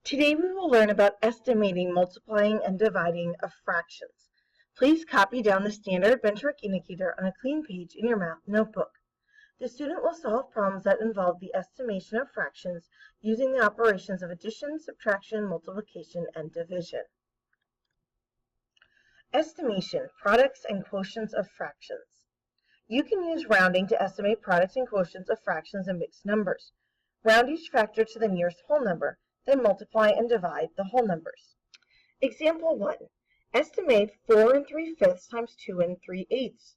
Today we will learn about estimating, multiplying, and dividing of fractions. Please copy down the standard benchmark indicator on a clean page in your math notebook. The student will solve problems that involve the estimation of fractions using the operations of addition, subtraction, multiplication, and division. Estimation, products and quotients of fractions. You can use rounding to estimate products and quotients of fractions and mixed numbers. Round each factor to the nearest whole number, then multiply and divide the whole numbers. Example 1. Estimate 4 3/5 times 2 3/8.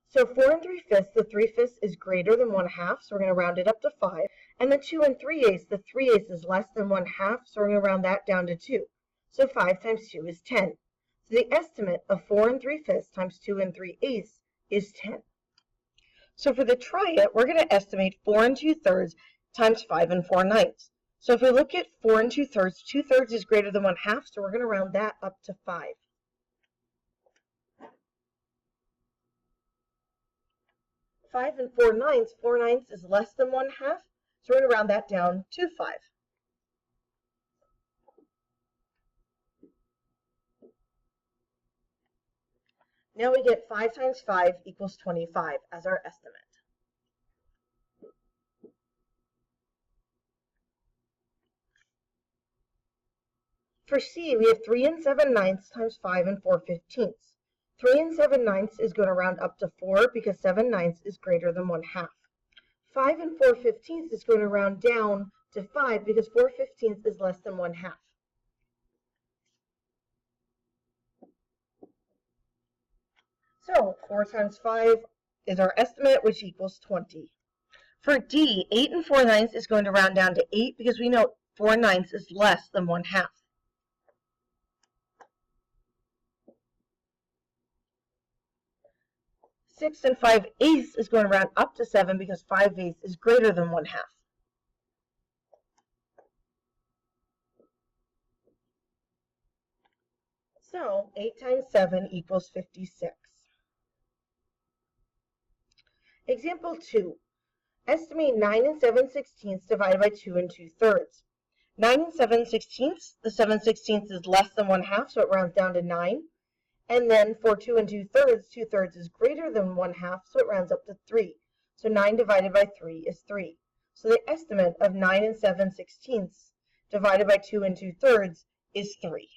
So 4 3/5, the 3/5 is greater than 1/2, so we're going to round it up to 5. And the 2 3/8, the 3/8 is less than 1/2, so we're going to round that down to 2. So 5 times 2 is 10. So the estimate of 4 3/5 times 2 3/8 is 10. So for the try it, we're going to estimate 4 2/3 times 5 4/9. So if we look at 4 2/3, 2/3 is greater than 1/2, so we're going to round that up to 5. 5 4/9, 4/9 is less than 1/2, so we're going to round that down to 5. Now we get 5 times 5 equals 25 as our estimate. For C, we have 3 7/9 times 5 4/15. 3 7/9 is going to round up to 4 because 7/9 is greater than 1/2. 5 4/15 is going to round down to 5 because 4/15 is less than 1/2. So 4 times 5 is our estimate, which equals 20. For D, 8 4/9 is going to round down to 8 because we know 4/9 is less than 1/2. 6 5/8 is going to round up to 7 because 5/8 is greater than 1/2. So 8 times 7 equals 56. Example 2. Estimate 9 7/16 divided by 2 2/3. 9 7/16, the 7/16 is less than 1/2, so it rounds down to 9. And then for 2 2/3, 2/3 is greater than 1/2, so it rounds up to 3. So 9 divided by 3 is 3. So the estimate of 9 7/16 divided by 2 2/3 is 3.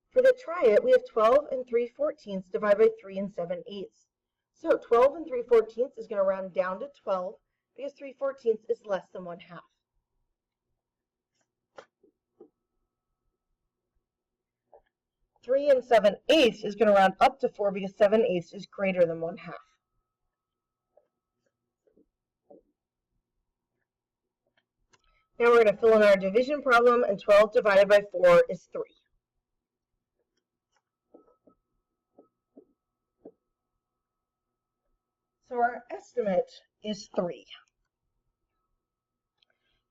For the try it, we have 12 3/14 divided by 3 7/8. So 12 3/14 is going to round down to 12 because 3/14 is less than 1/2. 3 7/8 is going to round up to 4 because 7/8 is greater than 1/2. Now we're going to fill in our division problem, and 12 divided by 4 is 3. So our estimate is 3.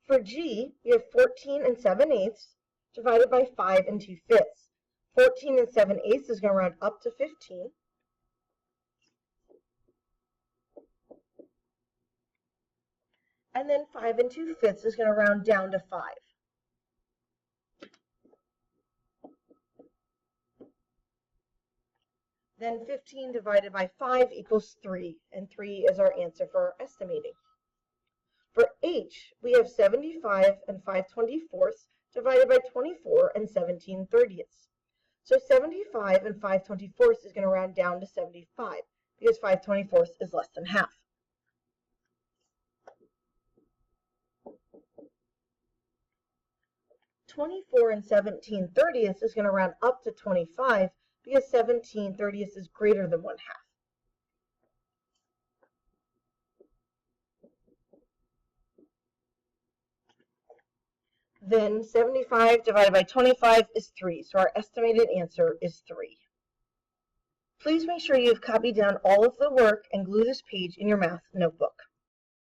For G, we have 14 7/8 divided by 5 2/5. 14 7/8 is going to round up to 15. And then 5 2/5 is going to round down to 5. Then 15 divided by 5 equals 3, and 3 is our answer for our estimating. For H, we have 75 5/24 divided by 24 17/30. So 75 5/24 is going to round down to 75 because 5/24 is less than half. (24 17/30 is going to round up to 25 because 17/30 is greater than 1/2. Then 75 divided by 25 is 3, so our estimated answer is 3. Please make sure you've copied down all of the work and glue this page in your math notebook.